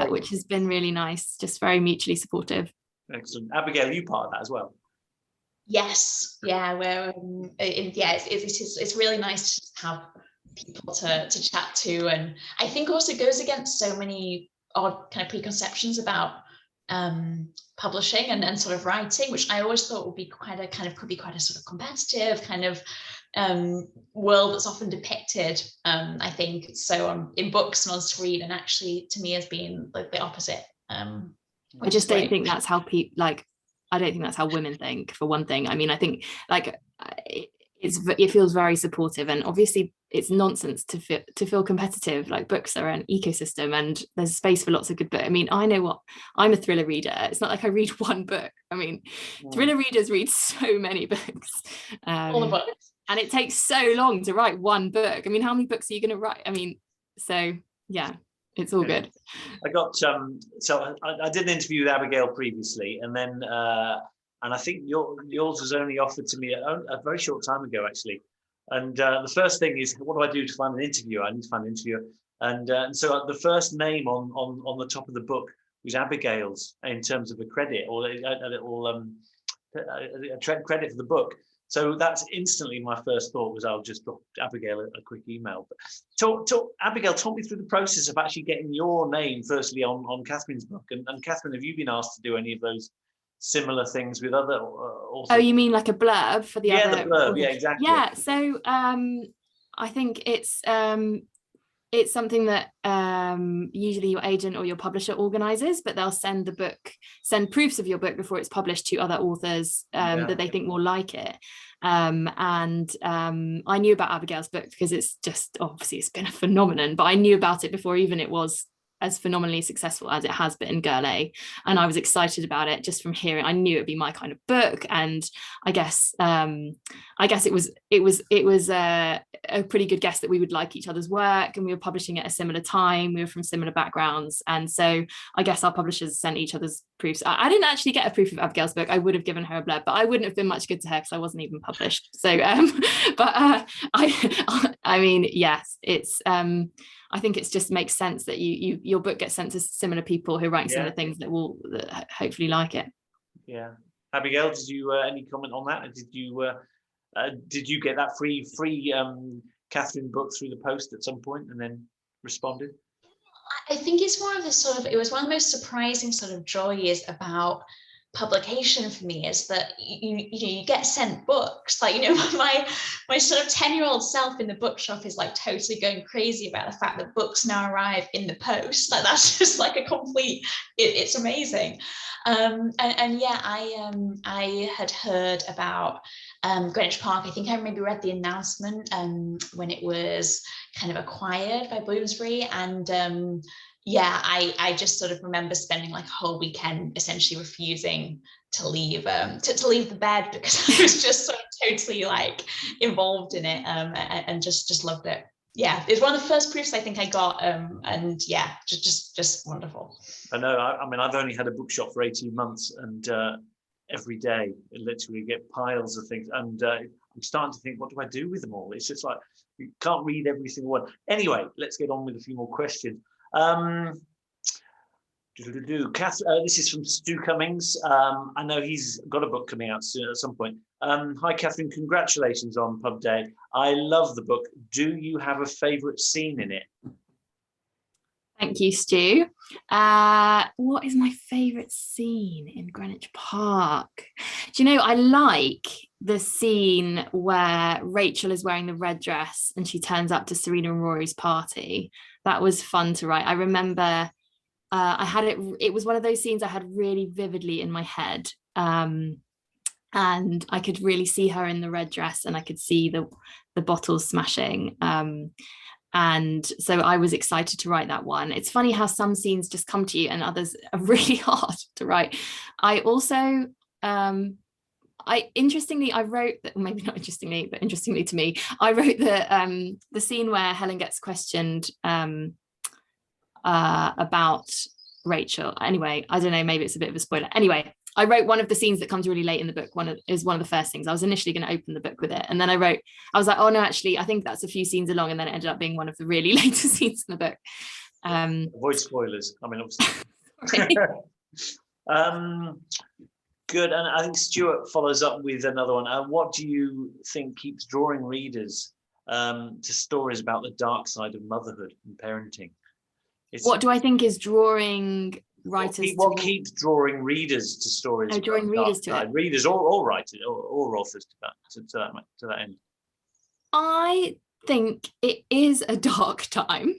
[SPEAKER 2] which has been really nice, just very mutually supportive.
[SPEAKER 1] Excellent. Abigail, are you part of that as well?
[SPEAKER 3] Yes, we're it's really nice to have people to chat to, and I think also goes against so many odd kind of preconceptions about publishing and sort of writing, which I always thought would be could be quite a sort of competitive kind of world that's often depicted, I think, so in books and on screen, and actually to me has been like the opposite.
[SPEAKER 2] I just don't think that's how people I don't think that's how women think, for one thing. I mean, I think it feels very supportive, and obviously it's nonsense to feel competitive. Like, books are an ecosystem, and there's space for lots of good books. I mean, I know what, I'm a thriller reader. It's not like I read one book. I mean, thriller readers read so many books.
[SPEAKER 3] All the books.
[SPEAKER 2] And it takes so long to write one book. I mean, how many books are you going to write? I mean, so yeah, it's all good.
[SPEAKER 1] I got so I did an interview with Abigail previously, and then and I think yours was only offered to me a very short time ago, actually. And the first thing is, what do I do to find an interviewer? I need to find an interviewer. And so the first name on the top of the book was Abigail's, in terms of a credit, or a little credit for the book. So that's instantly my first thought was, I'll just drop Abigail a quick email. But Abigail, talk me through the process of actually getting your name firstly on Catherine's book. And Katherine, have you been asked to do any of those similar things with other authors?
[SPEAKER 2] Oh, you mean like a blurb for the other?
[SPEAKER 1] Yeah, the blurb. Yeah, exactly.
[SPEAKER 2] Yeah. So I think it's something that usually your agent or your publisher organizes, but they'll send proofs of your book before it's published to other authors that they think will like it. And I knew about Abigail's book because it's just, obviously it's been a phenomenon, but I knew about it before even it was as phenomenally successful as it has been, Girl A, and I was excited about it just from hearing. I knew it'd be my kind of book, and I guess it was a pretty good guess that we would like each other's work, and we were publishing at a similar time. We were from similar backgrounds, and so I guess our publishers sent each other's proofs. I didn't actually get a proof of Abigail's book. I would have given her a blurb, but I wouldn't have been much good to her because I wasn't even published. So, I mean, yes, it's. I think it just makes sense that your book gets sent to similar people who are writing similar things that will hopefully like it.
[SPEAKER 1] Yeah, Abigail, did you any comment on that? Did you get that free Katherine book through the post at some point and then responded?
[SPEAKER 3] I think it's more of the it was one of the most surprising sort of joys about publication for me, is that you get sent books. Like, my sort of 10-year-old self in the bookshop is like totally going crazy about the fact that books now arrive in the post. Like, that's just like a complete, it's amazing. I had heard about Greenwich Park. I think I maybe read the announcement when it was kind of acquired by Bloomsbury, and yeah, I just sort of remember spending like a whole weekend essentially refusing to leave to leave the bed, because I was just sort of totally like involved in it, and just loved it. Yeah, it was one of the first proofs I think I got, and yeah, just wonderful.
[SPEAKER 1] I know. I mean, I've only had a bookshop for 18 months, and every day I literally get piles of things, and I'm starting to think, what do I do with them all? It's just like you can't read every single one. Anyway, let's get on with a few more questions. This is from Stu Cummings. I know he's got a book coming out soon at some point. Hi, Katherine. Congratulations on Pub Day. I love the book. Do you have a favourite scene in it?
[SPEAKER 2] Thank you, Stu. What is my favourite scene in Greenwich Park? Do you know, I like the scene where Rachel is wearing the red dress and she turns up to Serena and Rory's party. That was fun to write. I remember I had it was one of those scenes I had really vividly in my head. And I could really see her in the red dress, and I could see the bottles smashing. And so I was excited to write that one. It's funny how some scenes just come to you and others are really hard to write. I also, interestingly, I wrote that, maybe not interestingly, but interestingly to me, I wrote the scene where Helen gets questioned about Rachel. Anyway, I don't know, maybe it's a bit of a spoiler. Anyway, I wrote one of the scenes that comes really late in the book. Is one of the first things. I was initially going to open the book with it, and then I was like, oh no, actually, I think that's a few scenes along, and then it ended up being one of the really later scenes in the book.
[SPEAKER 1] Avoid spoilers. I mean, obviously. Good, and I think Stuart follows up with another one. What do you think keeps drawing readers to stories about the dark side of motherhood and parenting?
[SPEAKER 2] What do I think is drawing writers?
[SPEAKER 1] What keeps drawing readers to stories?
[SPEAKER 2] Oh, drawing readers to it.
[SPEAKER 1] Readers or writers or authors to that end.
[SPEAKER 2] I think it is a dark time.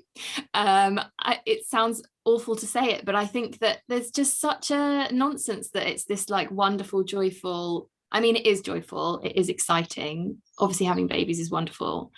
[SPEAKER 2] It sounds awful to say it, but I think that there's just such a nonsense that it's this like wonderful, joyful. I mean, it is joyful. It is exciting. Obviously, having babies is wonderful.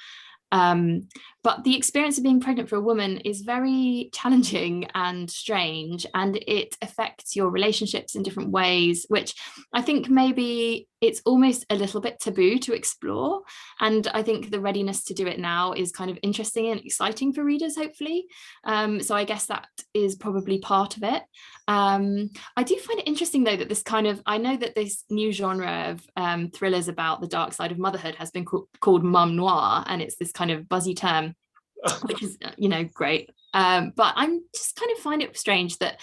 [SPEAKER 2] But the experience of being pregnant for a woman is very challenging and strange, and it affects your relationships in different ways, which I think maybe it's almost a little bit taboo to explore. And I think the readiness to do it now is kind of interesting and exciting for readers, hopefully. So I guess that is probably part of it. I do find it interesting, though, that this kind of, I know that this new genre of thrillers about the dark side of motherhood has been called mum noir, and it's this kind of buzzy term, which is, great. But I'm just kind of find it strange that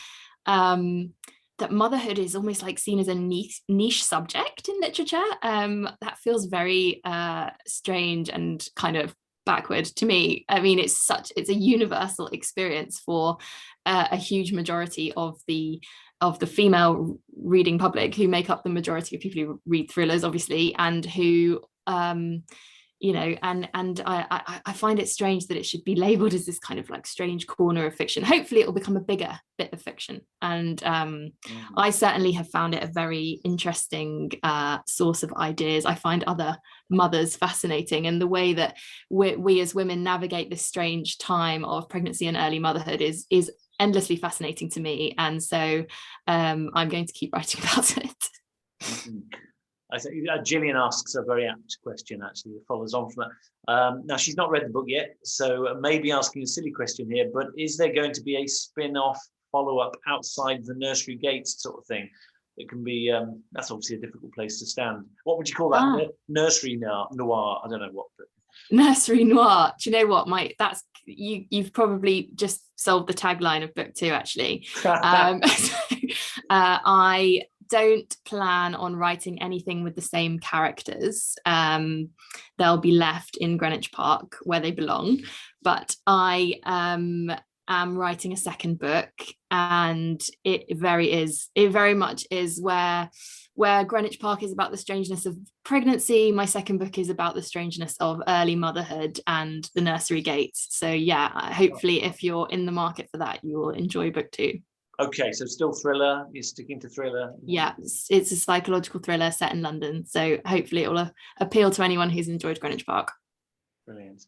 [SPEAKER 2] that motherhood is almost like seen as a niche subject in literature. That feels very strange and kind of backward to me. I mean, it's a universal experience for a huge majority of the female reading public, who make up the majority of people who read thrillers, obviously, and who and I find it strange that it should be labeled as this kind of like strange corner of fiction. Hopefully it will become a bigger bit of fiction, and I certainly have found it a very interesting source of ideas. I find other mothers fascinating, and the way that we as women navigate this strange time of pregnancy and early motherhood is endlessly fascinating to me, and so I'm going to keep writing about it.
[SPEAKER 1] Mm-hmm. I think Gillian asks a very apt question, actually, that follows on from that. Now, she's not read the book yet, so maybe asking a silly question here, but is there going to be a spin-off follow-up outside the nursery gates sort of thing? It can be, that's obviously a difficult place to stand. What would you call that? Nursery noir? I don't know what. But... Nursery
[SPEAKER 2] noir. Do you know what, Mike? That's you've probably just solved the tagline of book 2, actually. I don't plan on writing anything with the same characters. They'll be left in Greenwich Park where they belong, but I am writing a second book, and it very much is where Greenwich Park is about the strangeness of pregnancy. My second book is about the strangeness of early motherhood and the nursery gates. So yeah, hopefully if you're in the market for that, you will enjoy book 2.
[SPEAKER 1] Okay, so still thriller. You're sticking to thriller.
[SPEAKER 2] Yeah, it's a psychological thriller set in London. So hopefully it will appeal to anyone who's enjoyed Greenwich Park.
[SPEAKER 1] Brilliant.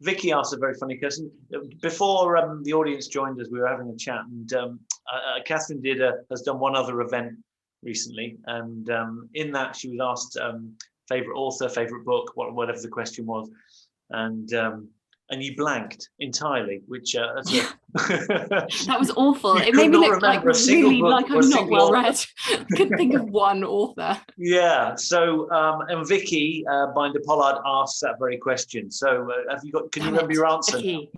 [SPEAKER 1] Vicky asked a very funny question. Before the audience joined us, we were having a chat, and Katherine has done one other event recently, and in that she was asked favourite author, favourite book, whatever the question was, and you blanked entirely, which
[SPEAKER 2] that was awful. It made me look like really like I'm not well read. Couldn't think of one author.
[SPEAKER 1] Yeah. So and Vicky Binder Pollard asked that very question. So have you got? Can you remember your answer?
[SPEAKER 2] Vicky.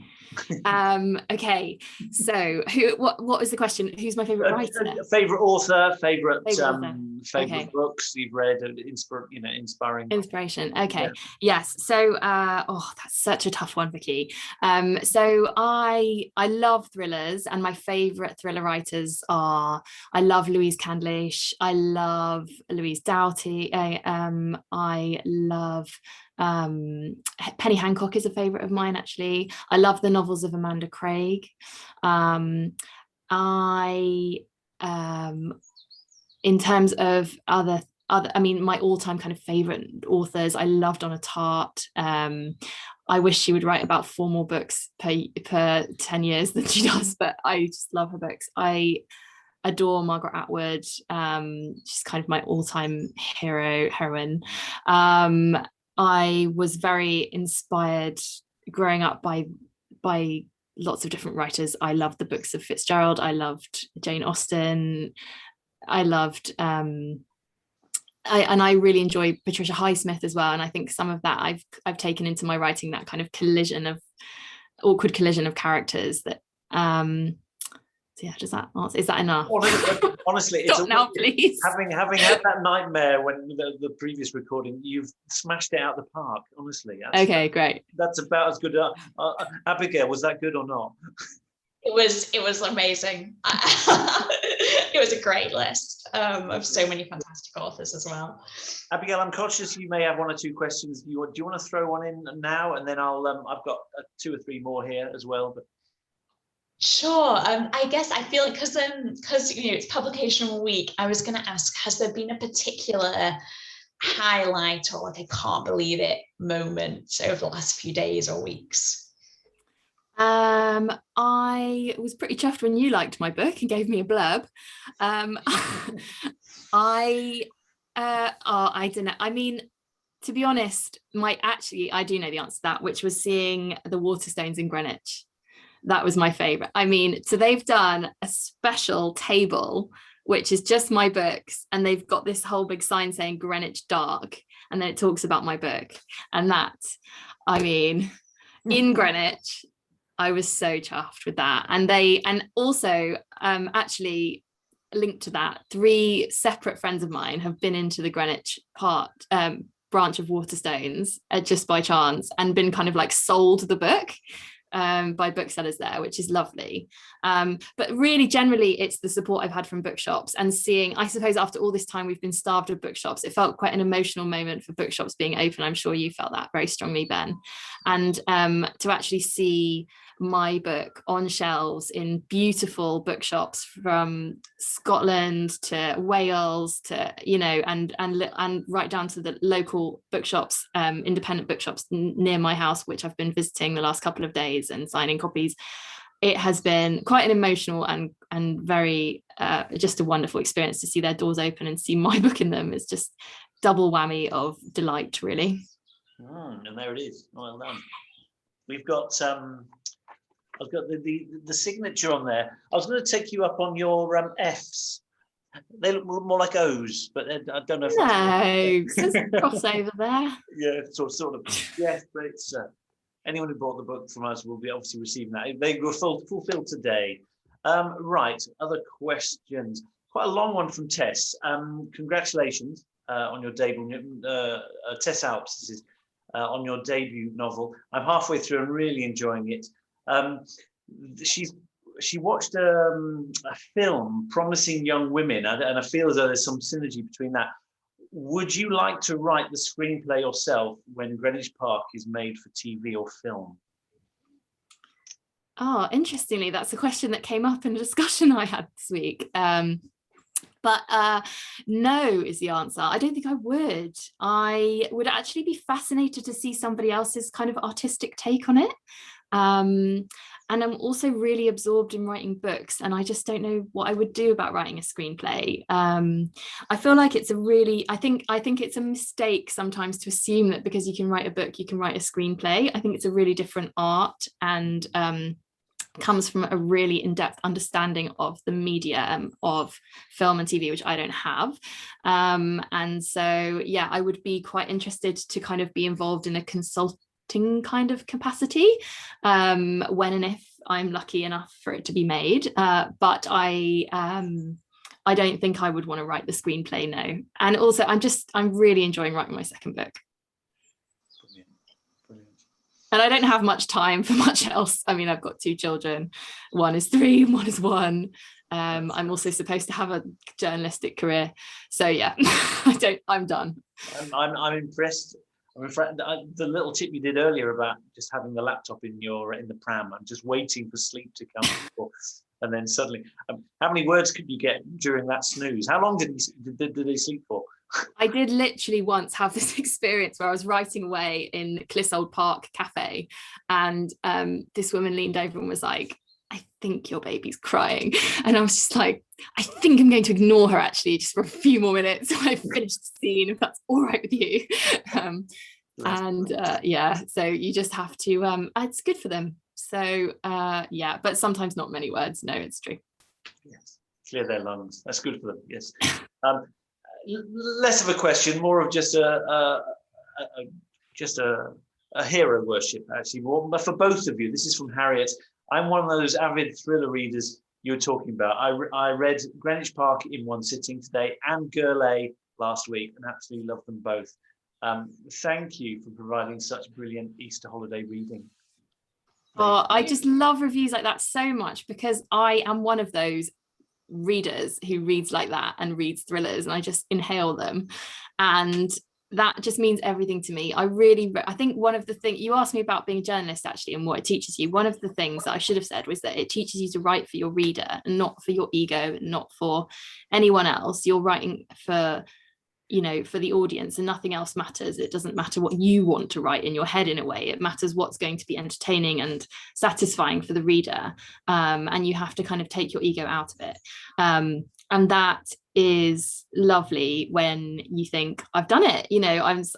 [SPEAKER 2] Okay. So what was the question? Who's my favourite writer?
[SPEAKER 1] Favourite author, favourite
[SPEAKER 2] okay.
[SPEAKER 1] books you've read, inspiring.
[SPEAKER 2] Inspiration. Okay. Yeah. Yes. So that's such a tough one, Vicky. So I love thrillers, and my favourite thriller writers are, I love Louise Candlish, I love Louise Doughty, I love Penny Hancock is a favourite of mine, actually. I love the novels of Amanda Craig. In terms of other, I mean, my all-time kind of favourite authors, I love Donna Tartt. I wish she would write about 4 more books per 10 years than she does, but I just love her books. I adore Margaret Atwood. She's kind of my all-time heroine. I was very inspired growing up by lots of different writers. I loved the books of Fitzgerald. I loved Jane Austen. I loved I really enjoy Patricia Highsmith as well, and I think some of that I've taken into my writing, that kind of awkward collision of characters that so yeah, is that enough?
[SPEAKER 1] Honestly,
[SPEAKER 2] stop now, please.
[SPEAKER 1] Having had that nightmare when the previous recording, you've smashed it out the park. Honestly.
[SPEAKER 2] Okay, great.
[SPEAKER 1] That's about as good. Abigail, was that good or not?
[SPEAKER 3] It was amazing. It was a great list of so many fantastic authors as well.
[SPEAKER 1] Abigail, I'm conscious you may have 1 or 2 questions. Do you want to throw one in now, and then I've got 2 or 3 more here as well. But
[SPEAKER 3] sure. I guess I feel like because it's publication week, I was going to ask, has there been a particular highlight or like I can't believe it moment over the last few days or weeks?
[SPEAKER 2] I was pretty chuffed when you liked my book and gave me a blurb. I don't know. I mean, to be honest, I do know the answer to that, which was seeing the Waterstones in Greenwich. That was my favorite. I mean, so they've done a special table, which is just my books, and they've got this whole big sign saying Greenwich Dark, and then it talks about my book. And that, I mean, in Greenwich, I was so chuffed with that. And also actually linked to that, 3 separate friends of mine have been into the Greenwich Park branch of Waterstones just by chance, and been kind of like sold the book by booksellers there, which is lovely. But really, generally, it's the support I've had from bookshops, and seeing, I suppose, after all this time we've been starved of bookshops, it felt quite an emotional moment for bookshops being open. I'm sure you felt that very strongly, Ben. And to actually see my book on shelves in beautiful bookshops from Scotland to Wales to, and right down to the local bookshops, independent bookshops near my house, which I've been visiting the last couple of days and signing copies. It has been quite an emotional and very just a wonderful experience to see their doors open and see my book in them. It's just double whammy of delight, really.
[SPEAKER 1] And there it is. Well done. We've got I've got the signature on there. I was going to take you up on your Fs. They look more like O's, but I don't know if
[SPEAKER 2] there's a crossover there.
[SPEAKER 1] Yeah, sort of. Yes, but it's anyone who bought the book from us will be obviously receiving that. They were fulfilled today. Right, other questions. Quite a long one from Tess. Congratulations on your debut. Tess Alps, this is on your debut novel. I'm halfway through and really enjoying it. She watched a film, Promising Young Women, and I feel as though there's some synergy between that. Would you like to write the screenplay yourself when Greenwich Park is made for TV or film?
[SPEAKER 2] Oh, interestingly, that's a question that came up in a discussion I had this week. But no is the answer. I don't think I would. I would actually be fascinated to see somebody else's kind of artistic take on it. And I'm also really absorbed in writing books, and I just don't know what I would do about writing a screenplay. I feel like it's I think it's a mistake sometimes to assume that because you can write a book, you can write a screenplay. I think it's a really different art, and comes from a really in-depth understanding of the medium of film and TV, which I don't have. And so, yeah, I would be quite interested to kind of be involved in a consulting kind of capacity when and if I'm lucky enough for it to be made. But I don't think I would want to write the screenplay, no. And also, I'm really enjoying writing my second book. And I don't have much time for much else. I mean, I've got 2 children. One is 3 and one is 1. I'm also supposed to have a journalistic career. So yeah, I'm done.
[SPEAKER 1] I'm impressed. I'm afraid the little tip you did earlier about just having the laptop in the pram. I'm just waiting for sleep to come before, and then suddenly, how many words could you get during that snooze? How long did they sleep for?
[SPEAKER 2] I did literally once have this experience where I was writing away in Clissold Park cafe, and this woman leaned over and was like, "I think your baby's crying," and I was just like, "I think I'm going to ignore her actually just for a few more minutes." So I finished the scene, if that's all right with you. Yeah, so you just have to. It's good for them. So yeah, but sometimes not many words. No, it's true.
[SPEAKER 1] Yes, clear their lungs. That's good for them. Yes. Less of a question, more of just a hero worship, actually. But for both of you, this is from Harriet. I'm one of those avid thriller readers you were talking about. I read Greenwich Park in one sitting today and Girl A last week, and absolutely loved them both. Thank you for providing such brilliant Easter holiday reading.
[SPEAKER 2] Oh, I just love reviews like that so much, because I am one of those readers who reads like that and reads thrillers, and I just inhale them, and that just means everything to me. I think one of the things you asked me about being a journalist actually and what it teaches you, one of the things that I should have said was that it teaches you to write for your reader and not for your ego, not for anyone else. You're writing for the audience, and nothing else matters. It doesn't matter what you want to write in your head in a way. It matters what's going to be entertaining and satisfying for the reader. And you have to kind of take your ego out of it. And that is lovely when you think, I've done it.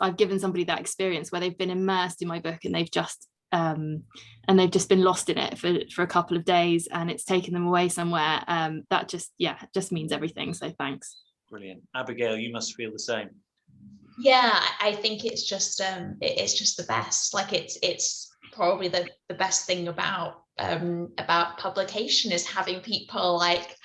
[SPEAKER 2] I've given somebody that experience where they've been immersed in my book, and they've just been lost in it for a couple of days, and it's taken them away somewhere. That just means everything. So thanks.
[SPEAKER 1] Brilliant. Abigail, you must feel the same.
[SPEAKER 3] Yeah, I think it's just the best. Like it's probably the best thing about publication is having people like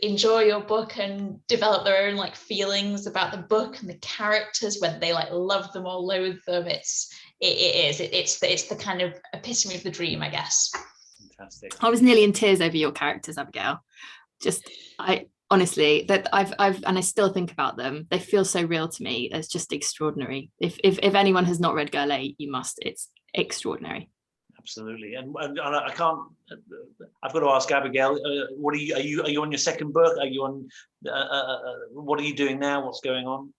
[SPEAKER 3] enjoy your book and develop their own like feelings about the book and the characters, whether they like love them or loathe them. It's the kind of epitome of the dream, I guess.
[SPEAKER 1] Fantastic.
[SPEAKER 2] I was nearly in tears over your characters, Abigail. Honestly, that I've and I still think about them. They feel so real to me. It's just extraordinary. If anyone has not read Girl A, you must. It's extraordinary.
[SPEAKER 1] Absolutely. And I can't. I've got to ask Abigail. What are you on your second book? Are you on? What are you doing now? What's going on?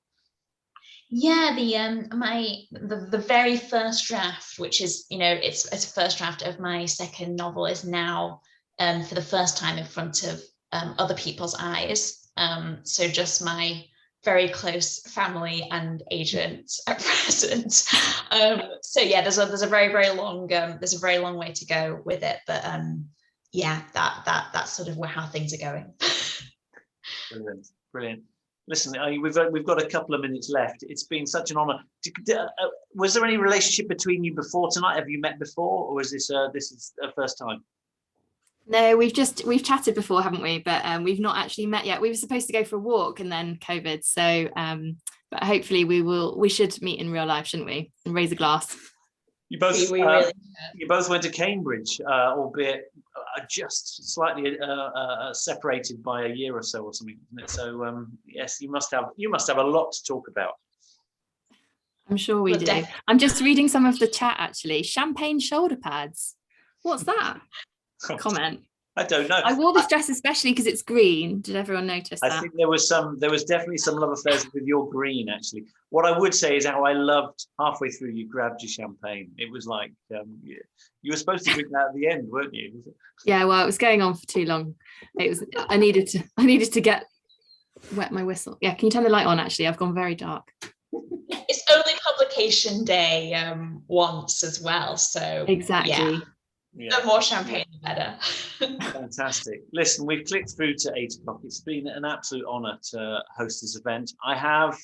[SPEAKER 3] Yeah, the very first draft, which is it's a first draft of my second novel, is now for the first time in front of other people's eyes, so just my very close family and agent at present. So yeah, there's a very long way to go with it, but yeah, that's sort of how things are going.
[SPEAKER 1] Brilliant. Listen, we've got a couple of minutes left. It's been such an honor. Was there any relationship between you before tonight? Have you met before, or is this is a first time?
[SPEAKER 2] No, we've chatted before, haven't we? But we've not actually met yet. We were supposed to go for a walk and then COVID. So but hopefully we should meet in real life, shouldn't we? And raise a glass.
[SPEAKER 1] You both went to Cambridge, albeit just slightly separated by a year or so or something, isn't it? So yes, you must have a lot to talk about.
[SPEAKER 2] I'm sure we do. I'm just reading some of the chat actually. Champagne shoulder pads. What's that? Comment.
[SPEAKER 1] I don't know.
[SPEAKER 2] I wore this dress especially because it's green. Did everyone notice that?
[SPEAKER 1] I think there was definitely some love affairs with your green, actually. What I would say is how I loved halfway through you grabbed your champagne. It was like you were supposed to drink that at the end, weren't you?
[SPEAKER 2] Yeah, well, it was going on for too long. It was. I needed to get wet my whistle. Yeah, can you turn the light on? Actually, I've gone very dark.
[SPEAKER 3] It's only publication day once as well, so
[SPEAKER 2] Exactly.
[SPEAKER 3] The more champagne, the better.
[SPEAKER 1] Fantastic. Listen, we've clicked through to 8 o'clock. It's been an absolute honour to host this event. I have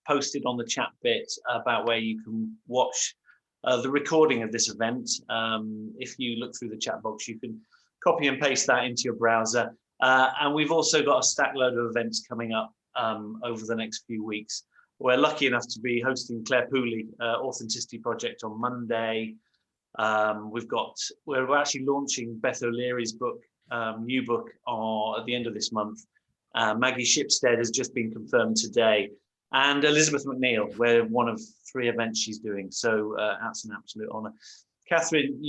[SPEAKER 1] posted on the chat bit about where you can watch the recording of this event. If you look through the chat box, you can copy and paste that into your browser. And we've also got a stack load of events coming up over the next few weeks. We're lucky enough to be hosting Claire Pooley Authenticity Project on Monday. We're actually launching Beth O'Leary's book, new book, at the end of this month. Maggie Shipstead has just been confirmed today, and Elizabeth McNeil. We're one of 3 events she's doing, so that's an absolute honour. Katherine,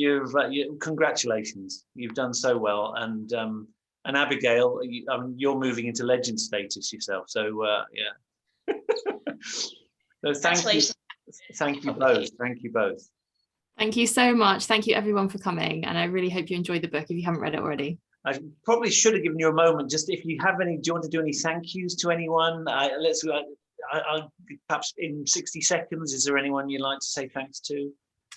[SPEAKER 1] congratulations, you've done so well, and Abigail, you're moving into legend status yourself. So yeah. So thank you both. Thank you both.
[SPEAKER 2] Thank you so much. Thank you everyone for coming, and I really hope you enjoyed the book if you haven't read it already.
[SPEAKER 1] I probably should have given you a moment. Just if you have any, do you want to do any thank yous to anyone? I'll perhaps in 60 seconds. Is there anyone you'd like to say thanks to?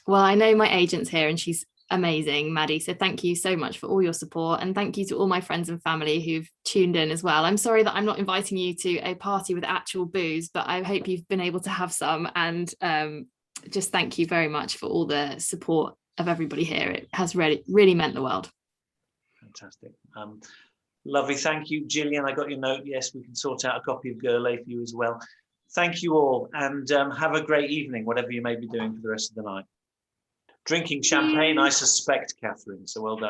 [SPEAKER 2] Well, I know my agent's here, and she's amazing, Maddie. So thank you so much for all your support, and thank you to all my friends and family who've tuned in as well. I'm sorry that I'm not inviting you to a party with actual booze, but I hope you've been able to have some, and just thank you very much for all the support of everybody here. It has really meant the world.
[SPEAKER 1] Fantastic. Lovely. Thank you, Gillian. I got your note. Yes, we can sort out a copy of Gurley for you as well. Thank you all, and have a great evening, whatever you may be doing for the rest of the night. Drinking champagne, I suspect, Katherine, so well done.